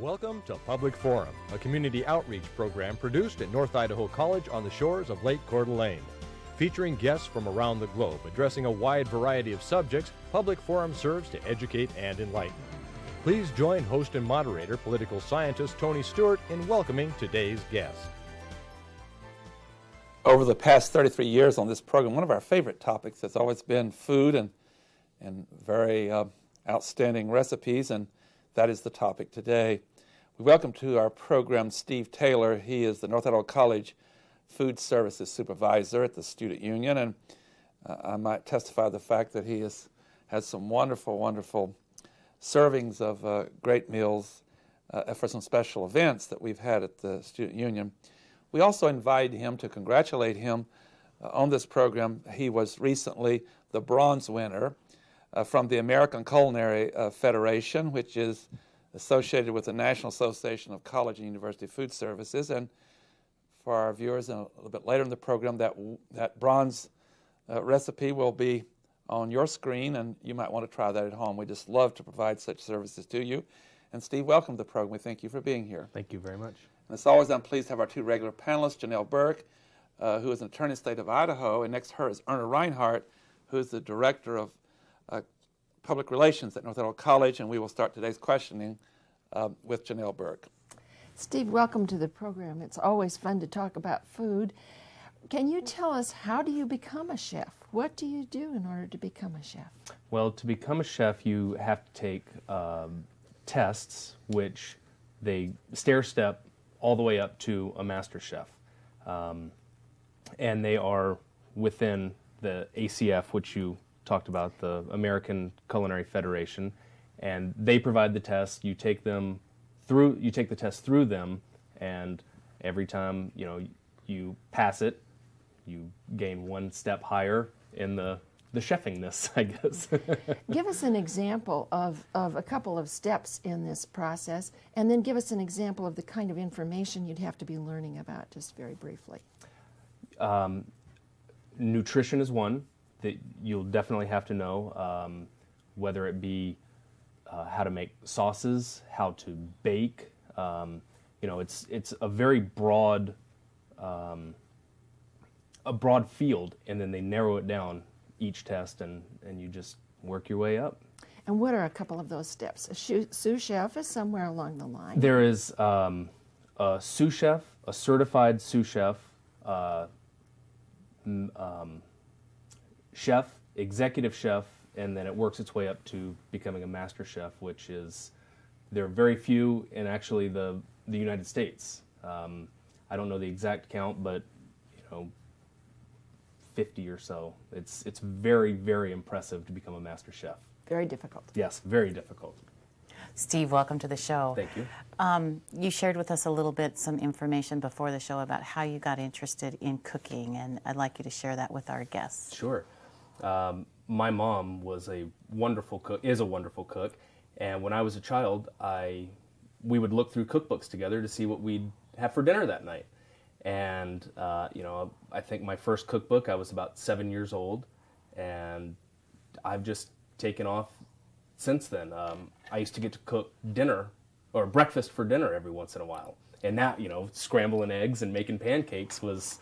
Welcome to Public Forum, a community outreach program produced at North Idaho College on the shores of Lake Coeur d'Alene. Featuring guests from around the globe addressing a wide variety of subjects, Public Forum serves to educate and enlighten. Please join host and moderator, political scientist Tony Stewart, in welcoming today's guest. Over the past 33 years on this program, one of our favorite topics has always been food and very outstanding recipes, and that is the topic today. We welcome to our program Steve Taylor. He is the North Idaho College Food Services Supervisor at the Student Union, and I might testify the fact that he has some wonderful servings of great meals for some special events that we've had at the Student Union. We also invited him to congratulate him on this program. He was recently the bronze winner from the American Culinary Federation, which is associated with the National Association of College and University Food Services. And for our viewers, a little bit later in the program, that bronze recipe will be on your screen, and you might want to try that at home. We just love to provide such services to you. And Steve, welcome to the program. We thank you for being here. Thank you very much. And as always, I'm pleased to have our two regular panelists, Janelle Burke, who is an attorney in the state of Idaho, and next to her is Erna Reinhardt, who is the director of Public Relations at North Idaho College, and we will start today's questioning with Janelle Burke. Steve, welcome to the program. It's always fun to talk about food. Can you tell us, how do you become a chef? What do you do in order to become a chef? Well, to become a chef, you have to take tests, which they stair-step all the way up to a master chef. And they are within the ACF, which you talked about, the American Culinary Federation, and they provide the test. You take the test through them, and every time you pass it, you gain one step higher in the chefingness, I guess. Give us an example of a couple of steps in this process, and then give us an example of the kind of information you'd have to be learning about, just very briefly. Nutrition is one that you'll definitely have to know, whether it be how to make sauces, how to bake. It's a very broad field, and then they narrow it down each test, and you just work your way up. And what are a couple of those steps? A sous chef is somewhere along the line. There is a sous chef, a certified sous chef, chef, executive chef, and then it works its way up to becoming a master chef, which is, there are very few in actually the United States. I don't know the exact count, but 50 or so. It's very, very impressive to become a master chef. Very difficult. Yes, very difficult. Steve, welcome to the show. Thank you. You shared with us a little bit some information before the show about how you got interested in cooking, and I'd like you to share that with our guests. Sure. My mom was a wonderful cook, is a wonderful cook, and when I was a child, we would look through cookbooks together to see what we'd have for dinner that night. And, I think my first cookbook, I was about 7 years old, and I've just taken off since then. I used to get to cook dinner or breakfast for dinner every once in a while. And that, scrambling eggs and making pancakes was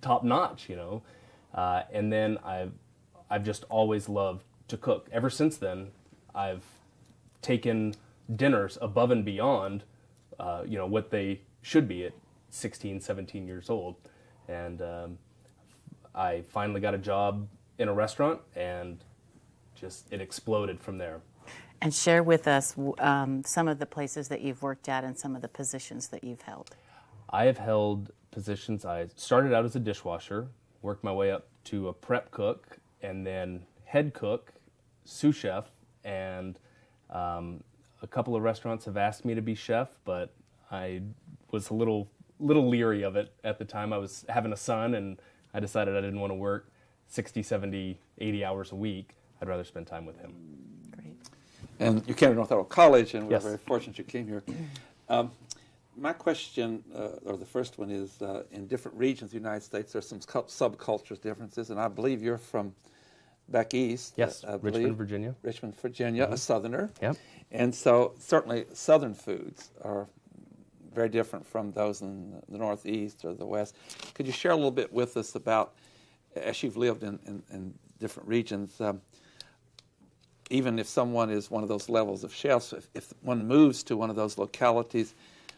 top notch, and then I've just always loved to cook. Ever since then, I've taken dinners above and beyond, what they should be at 16, 17 years old. And I finally got a job in a restaurant, and just it exploded from there. And share with us some of the places that you've worked at and some of the positions that you've held. I have held positions. I started out as a dishwasher, worked my way up to a prep cook, and then head cook, sous chef, and a couple of restaurants have asked me to be chef, but I was a little leery of it at the time. I was having a son, and I decided I didn't want to work 60, 70, 80 hours a week. I'd rather spend time with him. Great. And you came to North Idaho College, and we're Yes. very fortunate you came here. My question, or the first one, is in different regions of the United States, there's some subculture differences, and I believe you're from back east. Yes, I Richmond, believe. Virginia. Richmond, Virginia, a Southerner. Yep. And so certainly Southern foods are very different from those in the Northeast or the West. Could you share a little bit with us about, as you've lived in different regions, even if someone is one of those levels of chefs, if one moves to one of those localities,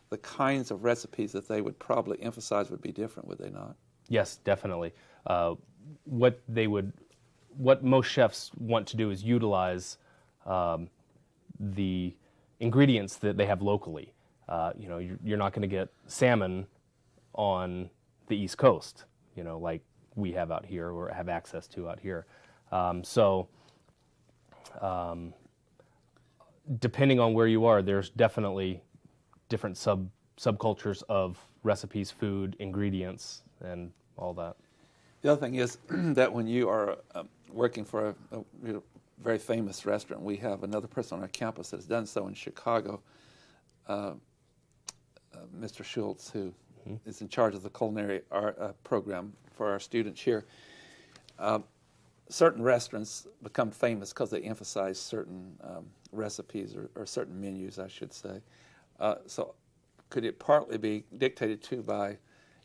the kinds of recipes that they would probably emphasize would be different, would they not? Yes, definitely. What most chefs want to do is utilize the ingredients that they have locally. You're not going to get salmon on the East Coast, like we have out here or have access to out here. Depending on where you are, there's definitely different subcultures of recipes, food, ingredients, and all that. The other thing is that when you are working for a very famous restaurant, we have another person on our campus that has done so in Chicago, Mr. Schultz, who is in charge of the culinary art program for our students here. Certain restaurants become famous because they emphasize certain recipes or certain menus, I should say. So could it partly be dictated too by,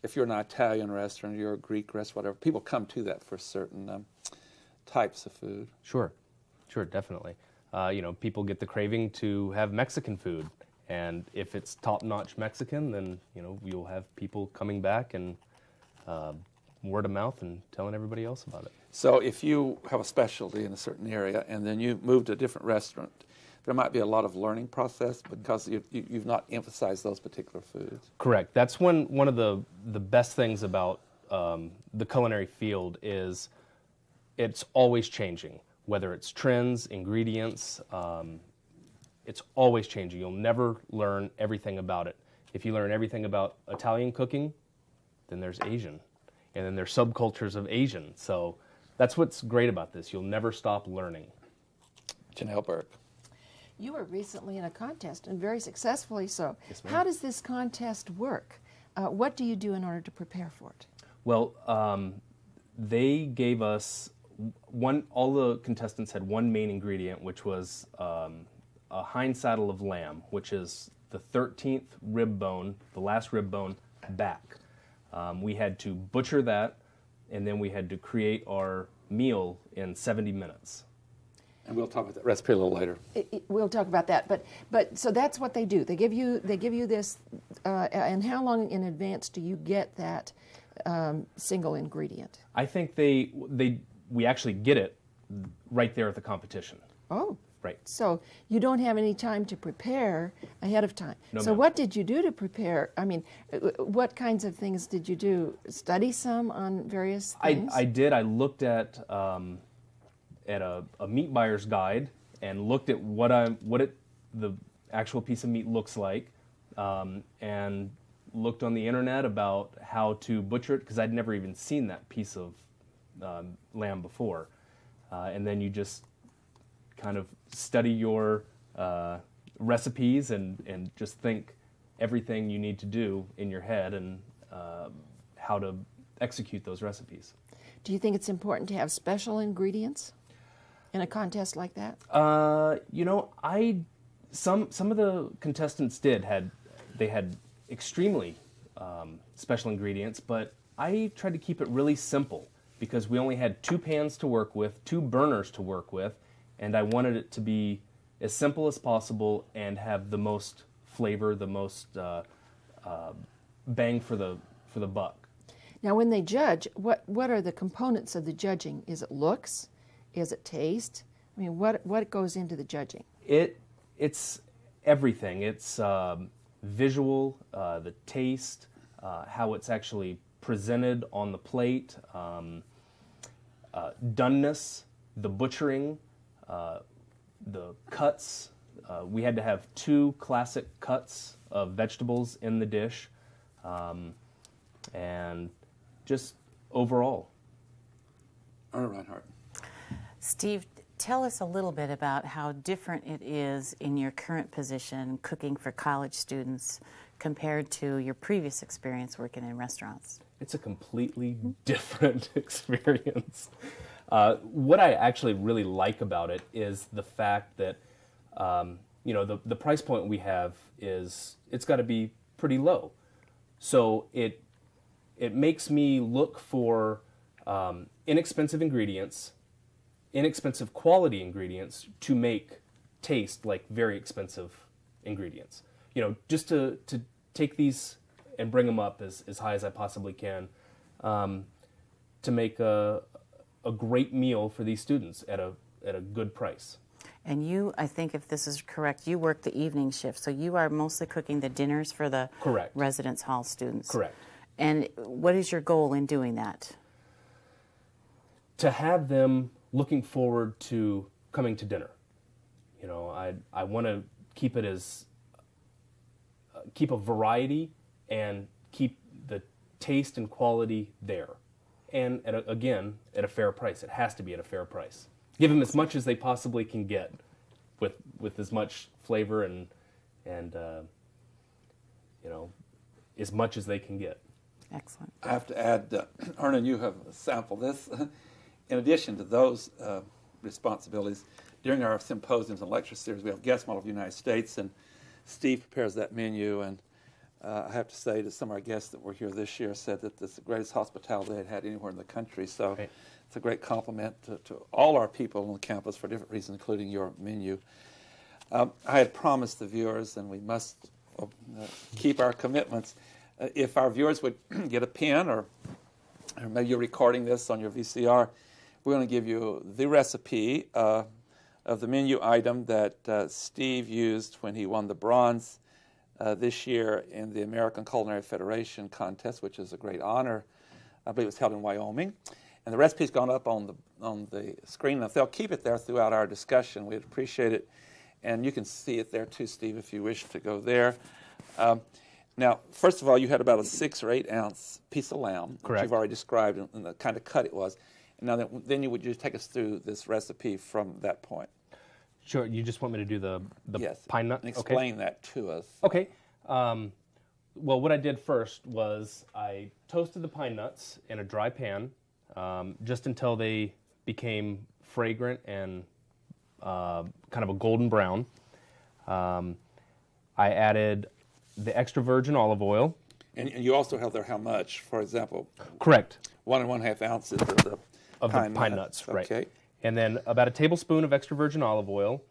if you're an Italian restaurant, you're a Greek restaurant, whatever, people come to that for certain types of food? Sure, definitely. People get the craving to have Mexican food, and if it's top-notch Mexican, then you'll have people coming back and word of mouth and telling everybody else about it. So if you have a specialty in a certain area and then you move to a different restaurant, there might be a lot of learning process because you've not emphasized those particular foods. Correct. That's one of the best things about the culinary field is it's always changing. Whether it's trends, ingredients, it's always changing. You'll never learn everything about it. If you learn everything about Italian cooking, then there's Asian. And then there's subcultures of Asian. So that's what's great about this. You'll never stop learning. Janelle Burke. You were recently in a contest, and very successfully so. Yes, ma'am. How does this contest work? What do you do in order to prepare for it? Well, they gave us all the contestants had one main ingredient, which was a hind saddle of lamb, which is the 13th rib bone, the last rib bone back. We had to butcher that, and then we had to create our meal in 70 minutes. And we'll talk about that recipe a little later. We'll talk about that, but so that's what they do. They give you this, and how long in advance do you get that single ingredient? I think we actually get it right there at the competition. Oh, Right. So you don't have any time to prepare ahead of time. No, so ma'am. what did you do to prepare? I mean, what kinds of things did you do? Study some on various things? I did. I looked at a meat buyer's guide and looked at the actual piece of meat looks like, and looked on the internet about how to butcher it because I'd never even seen that piece of lamb before, and then you just kind of study your recipes and just think everything you need to do in your head and how to execute those recipes. Do you think it's important to have special ingredients in a contest like that? Some of the contestants had extremely special ingredients, but I tried to keep it really simple because we only had 2 pans to work with, 2 burners to work with, and I wanted it to be as simple as possible and have the most flavor, the most bang for the buck. Now, when they judge, what are the components of the judging? Is it looks? Is it taste? I mean, what goes into the judging? It's everything. It's visual, the taste, how it's actually presented on the plate, doneness, the butchering, the cuts. We had to have 2 classic cuts of vegetables in the dish, and just overall. All right, Reinhardt. Steve, tell us a little bit about how different it is in your current position cooking for college students compared to your previous experience working in restaurants. It's a completely different experience. What I actually really like about it is the fact that, the price point we have it's got to be pretty low. So it makes me look for inexpensive ingredients, inexpensive quality ingredients to make taste like very expensive ingredients. Just to take these and bring them up as high as I possibly can, to make a great meal for these students at a good price. And you, I think if this is correct, you work the evening shift, so you are mostly cooking the dinners for the Correct. residence hall students. Correct. And what is your goal in doing that? To have them looking forward to coming to dinner. I want to keep it as keep a variety and keep the taste and quality there, and at a fair price. It has to be at a fair price. Give them as much as they possibly can get, with as much flavor and as much as they can get. Excellent. I have to add, Ernan, you have sampled this. In addition to those responsibilities, during our symposiums and lecture series, we have guest model of the United States, and Steve prepares that menu. And I have to say that some of our guests that were here this year said that this is the greatest hospitality they had had anywhere in the country. So Right. It's a great compliment to all our people on the campus for different reasons, including your menu. I had promised the viewers, and we must keep our commitments. If our viewers would get a pen, or maybe you're recording this on your VCR, we're going to give you the recipe of the menu item that Steve used when he won the bronze this year in the American Culinary Federation contest, which is a great honor. I believe it was held in Wyoming. And the recipe's gone up on the screen. Now, if they'll keep it there throughout our discussion, we'd appreciate it. And you can see it there too, Steve, if you wish to go there. Now, first of all, you had about a 6 or 8 ounce piece of lamb, which Correct. you've already described and the kind of cut it was. And now, then you would just take us through this recipe from that point. Sure. You just want me to do the Yes. pine nut? And explain that to us. Okay. Well, what I did first was I toasted the pine nuts in a dry pan, just until they became fragrant and kind of a golden brown. I added the extra virgin olive oil. And you also have there how much, for example, Correct. 1 1/2 ounces of the Pine nuts, right. Okay. And then about a tablespoon of extra virgin olive oil.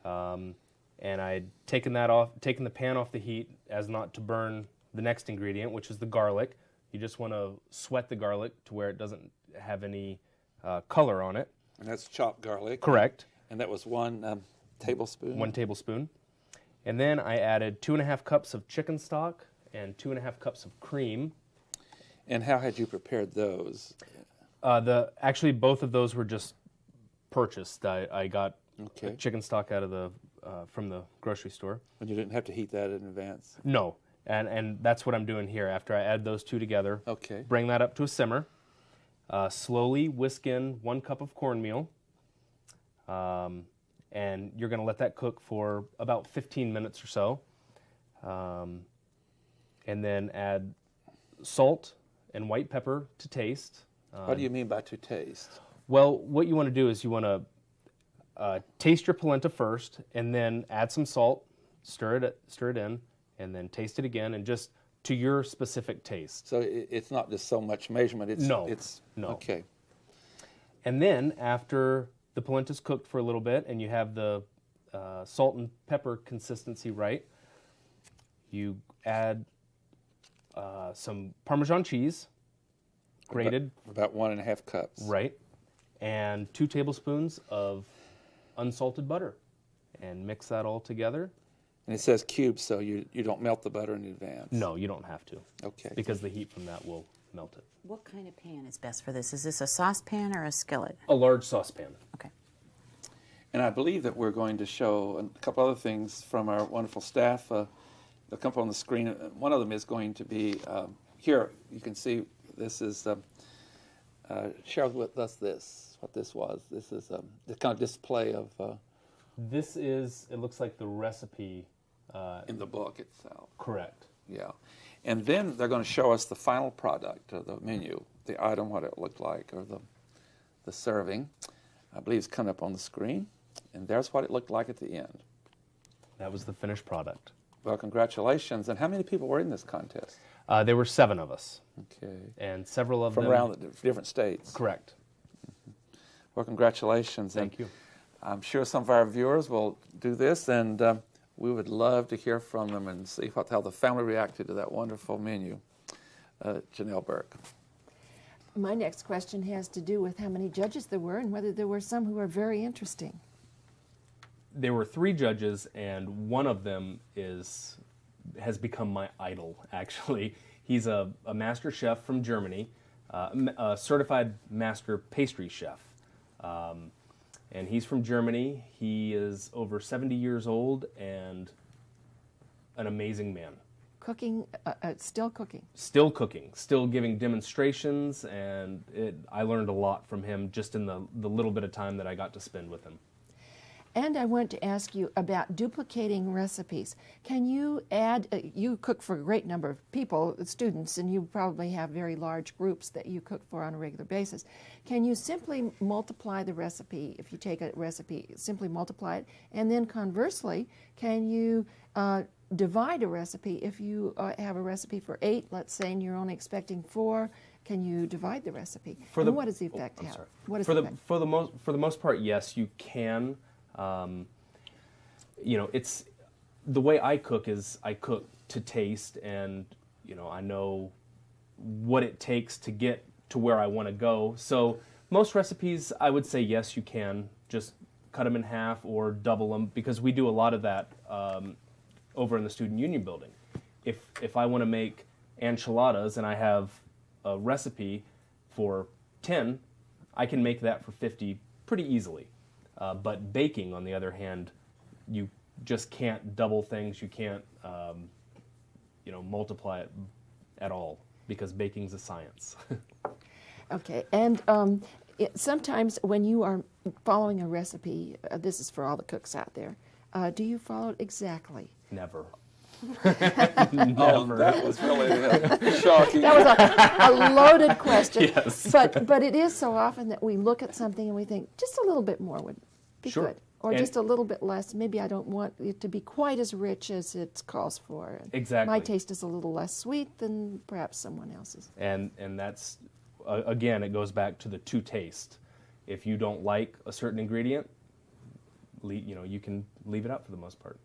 And I'd taken the pan off the heat as not to burn the next ingredient, which is the garlic. You just want to sweat the garlic to where it doesn't have any color on it. And that's chopped garlic. Correct. And that was 1 tablespoon. 1 tablespoon. And then I added 2.5 cups of chicken stock and 2.5 cups of cream. And how had you prepared those? Actually, both of those were just purchased. I got Okay. chicken stock out of from the grocery store. And you didn't have to heat that in advance. No, and that's what I'm doing here. After I add those two together, Okay. bring that up to a simmer. Slowly whisk in 1 cup of cornmeal, and you're going to let that cook for about 15 minutes or so. And then add salt and white pepper to taste. What do you mean by to taste? Well, what you want to do is you want to taste your polenta first, and then add some salt, stir it in, and then taste it again, and just to your specific taste. So it's not just so much measurement. It's, No, It's, no. Okay. And then after the polenta's cooked for a little bit, and you have the salt and pepper consistency right, you add some Parmesan cheese, grated, About 1.5 cups. right, and 2 tablespoons of unsalted butter, and mix that all together. And it says cubes, so you don't melt the butter in advance. No, you don't have to, Okay. because the heat from that will melt it. What kind of pan is best for this? Is this a saucepan or a skillet? A large saucepan. Okay. And I believe that we're going to show a couple other things from our wonderful staff. They'll come up on the screen. One of them is going to be here. You can see this is share with us what this was. This is the kind of display of This is, it looks like the recipe. in the book itself. Correct. Yeah. And then they're going to show us the final product of the menu, the item, what it looked like, or the serving. I believe it's coming up on the screen. And there's what it looked like at the end. That was the finished product. Well, congratulations. And how many people were in this contest? There were 7 of us, Okay. and several of From them... around the different states. Correct. Well, congratulations. Thank you. I'm sure some of our viewers will do this, and we would love to hear from them and see how the family reacted to that wonderful menu. Janelle Burke. My next question has to do with how many judges there were and whether there were some who were very interesting. There were 3 judges, and one of them has become my idol, actually. He's a master chef from Germany, a certified master pastry chef. And he's from Germany. He is over 70 years old and an amazing man. Cooking, still cooking. Still cooking, still giving demonstrations, and I learned a lot from him just in the little bit of time that I got to spend with him. And I want to ask you about duplicating recipes. Can you add, you cook for a great number of people, students, and you probably have very large groups that you cook for on a regular basis. Can you simply multiply the recipe, if you take a recipe, simply multiply it, and then conversely, can you divide a recipe? If you have a recipe for 8, let's say, and you're only expecting 4, can you divide the recipe? And what does the effect have? What is the effect? For the most part, yes, you can. It's the way I cook is I cook to taste, and I know what it takes to get to where I want to go. So most recipes, I would say yes, you can just cut them in half or double them, because we do a lot of that over in the Student Union building. If I want to make enchiladas and I have a recipe for 10, I can make that for 50 pretty easily. But baking, on the other hand, you just can't double things. You can't, multiply it at all, because baking's a science. Okay, and sometimes when you are following a recipe, this is for all the cooks out there, do you follow it exactly? Never. Oh, that was really shocking. That was a loaded question. Yes. But it is so often that we look at something and we think, just a little bit more would be Sure. good. Or just a little bit less. Maybe I don't want it to be quite as rich as it calls for. Exactly. My taste is a little less sweet than perhaps someone else's. And that's, again, it goes back to the to taste. If you don't like a certain ingredient, you can leave it out for the most part.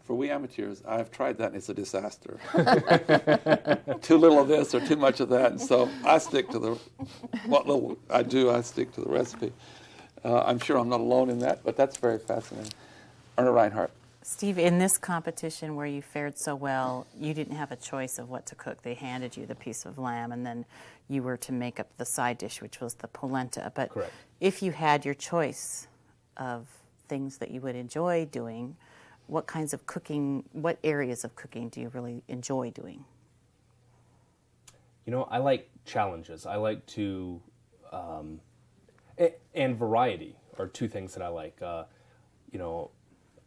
For we amateurs, I've tried that, and it's a disaster. Too little of this or too much of that, and so I stick to what little I do, I stick to the recipe. I'm sure I'm not alone in that, but that's very fascinating. Erna Reinhardt. Steve, in this competition where you fared so well, you didn't have a choice of what to cook. They handed you the piece of lamb, and then you were to make up the side dish, which was the polenta. But Correct. If you had your choice of things that you would enjoy doing, what kinds of cooking, what areas of cooking do you really enjoy doing? I like challenges. I like to, and variety are 2 things that I like.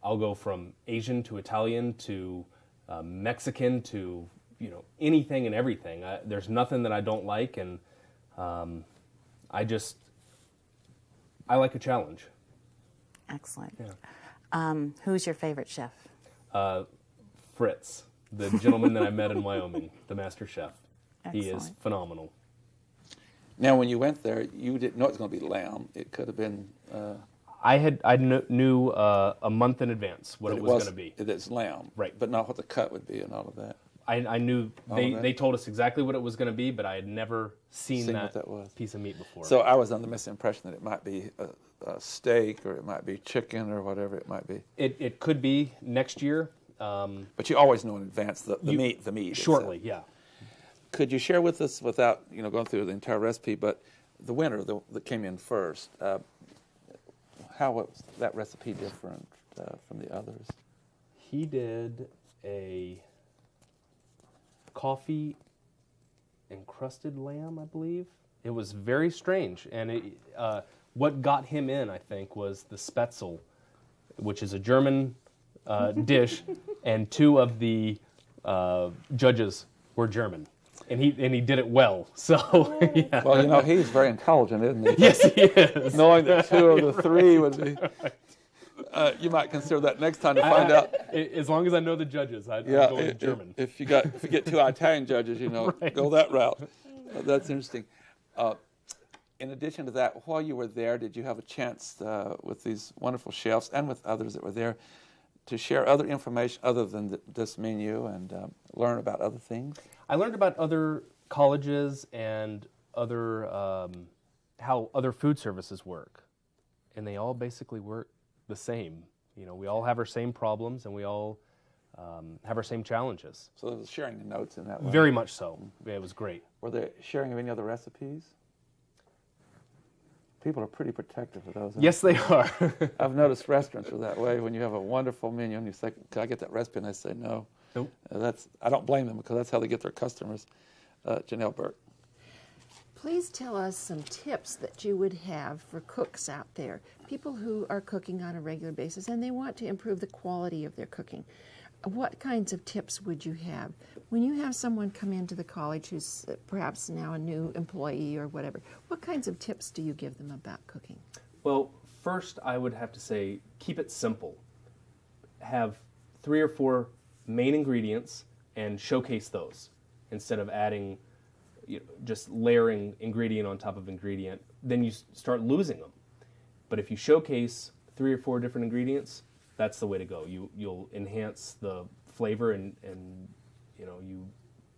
I'll go from Asian to Italian to Mexican to, anything and everything. There's nothing that I don't like, and I like a challenge. Excellent. Yeah. Who's your favorite chef? Fritz, the gentleman that I met in Wyoming, the master chef. He is Excellent. phenomenal. Now, when you went there, you didn't know it was going to be lamb. It could have been... I knew a month in advance what it was going to be. It's lamb. Right. But not what the cut would be and all of that. I knew All of that? they told us exactly what it was going to be, but I had never seen what that was. piece of meat before. So I was under the misimpression that it might be a steak or it might be chicken or whatever it might be. It could be next year. But you always know in advance the meat. Shortly, itself. yeah. Could you share with us, without going through the entire recipe, but the winner that came in first, how was that recipe different from the others? He did a coffee encrusted lamb, I believe. It was very strange, and what got him in, I think, was the Spätzle, which is a German dish, and 2 of the judges were German. and he did it well. So yeah. Well, you know, he's very intelligent, isn't he? Yes, he is. Knowing that 2 of the 3 would be. You might consider that next time to find out. As long as I know the judges, I'd Yeah, go with German. if you get 2 Italian judges, you know, Right. go that route. That's interesting. In addition to that, while you were there, did you have a chance with these wonderful chefs and with others that were there to share other information other than this menu and learn about other things? I learned about other colleges and other how other food services work, and they all basically work the same. You know, we all have our same problems, and we all have our same challenges. So there was sharing the notes in that way. Very much so. Yeah, it was great. Were they sharing of any other recipes? People are pretty protective of those. Yes, they are. I've noticed restaurants are that way. When you have a wonderful menu and you say, "Can I get that recipe?" and they say no. Nope. I don't blame them because that's how they get their customers. Janelle Burke. Please tell us some tips that you would have for cooks out there, people who are cooking on a regular basis and they want to improve the quality of their cooking. What kinds of tips would you have? When you have someone come into the college who's perhaps now a new employee or whatever, what kinds of tips do you give them about cooking? Well, first I would have to say keep it simple. Have 3 or 4 main ingredients and showcase those instead of adding, just layering ingredient on top of ingredient. Then you start losing them. But if you showcase 3 or 4 different ingredients, that's the way to go. You'll enhance the flavor and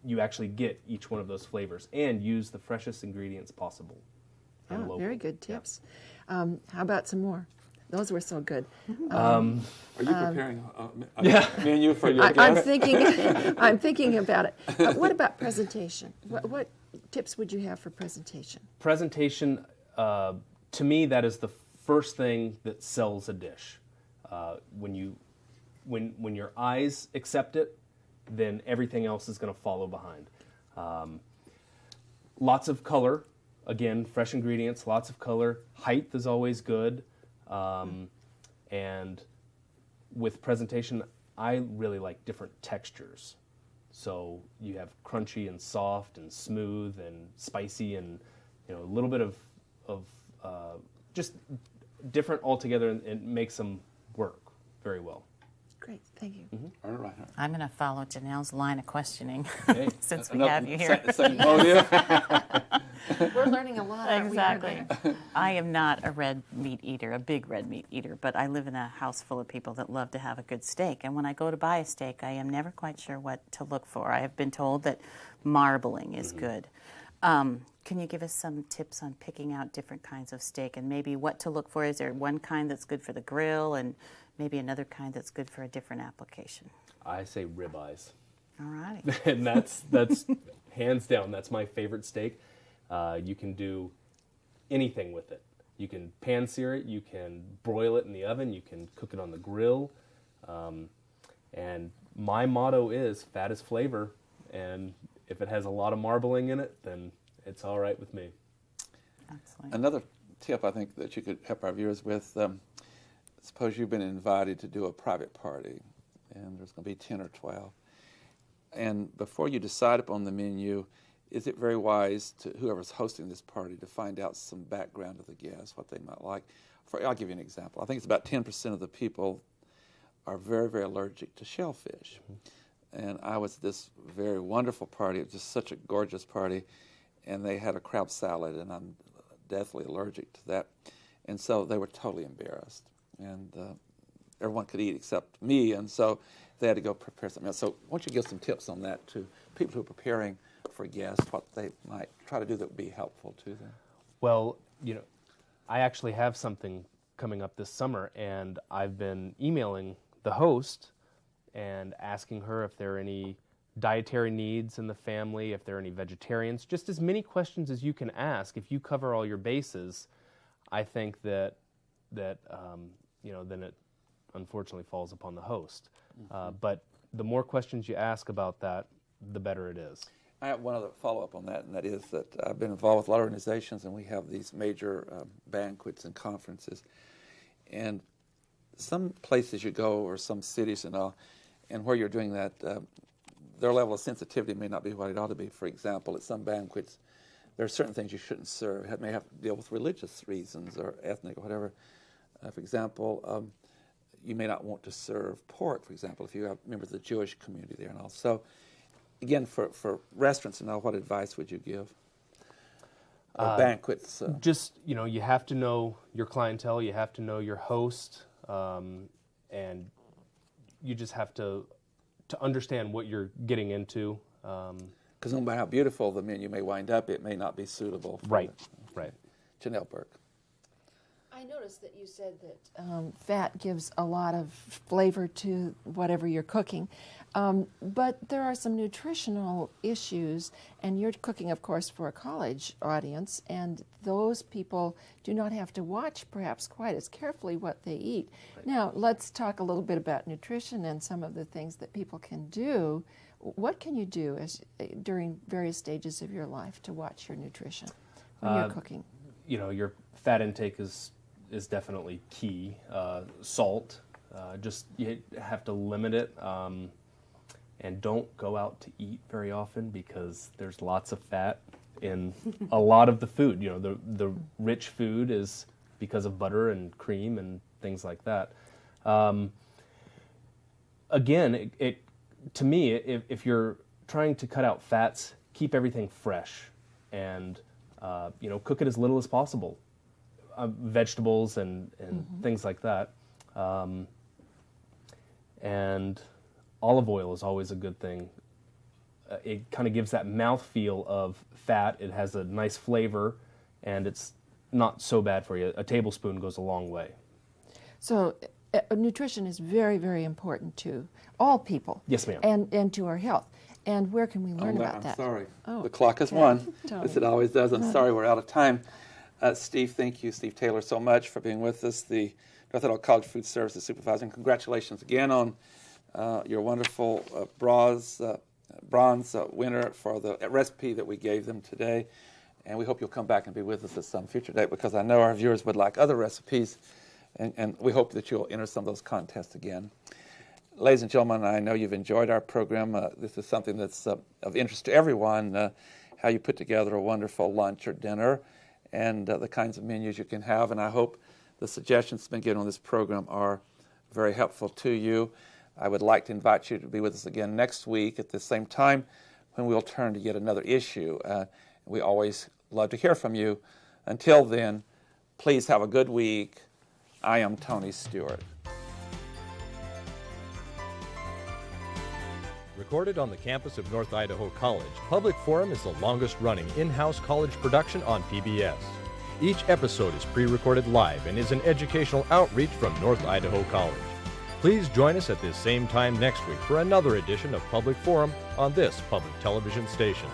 you actually get each one of those flavors and use the freshest ingredients possible. And local. Very good tips. How about some more? Those were so good. Are you preparing a menu for your I'm guests? thinking about it. What about presentation? What tips would you have for presentation? Presentation, to me, that is the first thing that sells a dish. When your eyes accept it, then everything else is going to follow behind. Lots of color, again, fresh ingredients, lots of color. Height is always good. And with presentation, I really like different textures. So you have crunchy and soft and smooth and spicy and a little bit of just different altogether, and it makes them work very well. Great, thank you. All right. I'm going to follow Janelle's line of questioning Okay. since we have you here. Same motive. We're learning a lot. aren't we? Exactly. I am not a red meat eater, a big red meat eater, but I live in a house full of people that love to have a good steak. And when I go to buy a steak, I am never quite sure what to look for. I have been told that marbling is good. Can you give us some tips on picking out different kinds of steak and maybe what to look for? Is there one kind that's good for the grill and maybe another kind that's good for a different application? I say ribeyes. All right. And that's hands down, that's my favorite steak. You can do anything with it. You can pan sear it, you can broil it in the oven, you can cook it on the grill. And my motto is fat is flavor, and if it has a lot of marbling in it, then it's all right with me. Excellent. Another tip I think that you could help our viewers with, suppose you've been invited to do a private party, and there's going to be 10 or 12. And before you decide upon the menu, is it very wise to whoever's hosting this party to find out some background of the guests, what they might like? I'll give you an example. I think it's about 10% of the people are very, very allergic to shellfish. And I was at this very wonderful party. It was just such a gorgeous party. And they had a crab salad, and I'm deathly allergic to that. And so they were totally embarrassed. And everyone could eat except me, and so they had to go prepare something else. So why don't you give some tips on that to people who are preparing for guests, what they might try to do that would be helpful to them? Well, I actually have something coming up this summer, and I've been emailing the host and asking her if there are any dietary needs in the family, if there are any vegetarians, just as many questions as you can ask. If you cover all your bases, I think that then it unfortunately falls upon the host. But the more questions you ask about that, the better it is. I have one other follow-up on that, and that is that I've been involved with a lot of organizations, and we have these major banquets and conferences. And some places you go, or some cities and all, and where you're doing that, their level of sensitivity may not be what it ought to be. For example, at some banquets, there are certain things you shouldn't serve. It may have to deal with religious reasons or ethnic or whatever. For example, you may not want to serve pork, for example, if you have members of the Jewish community there and all. So, again, for restaurants and all, what advice would you give? Or banquets? Just, you have to know your clientele, you have to know your host, and you just have to understand what you're getting into. Because no matter how beautiful the menu may wind up, it may not be suitable. Right. Janelle Burke. I noticed that you said that fat gives a lot of flavor to whatever you're cooking, but there are some nutritional issues, and you're cooking, of course, for a college audience, and those people do not have to watch perhaps quite as carefully what they eat. Right. Now, let's talk a little bit about nutrition and some of the things that people can do. What can you do during various stages of your life to watch your nutrition when you're cooking? Your fat intake is definitely key. Salt, just you have to limit it, and don't go out to eat very often because there's lots of fat in a lot of the food. The rich food is because of butter and cream and things like that. Again, to me, if you're trying to cut out fats, keep everything fresh, and cook it as little as possible. Vegetables and things like that. And olive oil is always a good thing. It kind of gives that mouthfeel of fat. It has a nice flavor, and it's not so bad for you. A tablespoon goes a long way. So nutrition is very, very important to all people. Yes, ma'am. And to our health. And where can we learn about that? I'm sorry. Oh, the clock is one, Tony. as it always does. I'm sorry we're out of time. Steve, thank you, Steve Taylor, so much for being with us, the North Idaho College Food Services Supervisor. And congratulations again on your wonderful bronze winner for the recipe that we gave them today. And we hope you'll come back and be with us at some future date, because I know our viewers would like other recipes, and we hope that you'll enter some of those contests again. Ladies and gentlemen, I know you've enjoyed our program. This is something that's of interest to everyone, how you put together a wonderful lunch or dinner, and the kinds of menus you can have. And I hope the suggestions been given on this program are very helpful to you. I would like to invite you to be with us again next week at the same time, when we'll turn to yet another issue. We always love to hear from you. Until then, please have a good week. I am Tony Stewart. Recorded on the campus of North Idaho College, Public Forum is the longest-running in-house college production on PBS. Each episode is pre-recorded live and is an educational outreach from North Idaho College. Please join us at this same time next week for another edition of Public Forum on this public television station.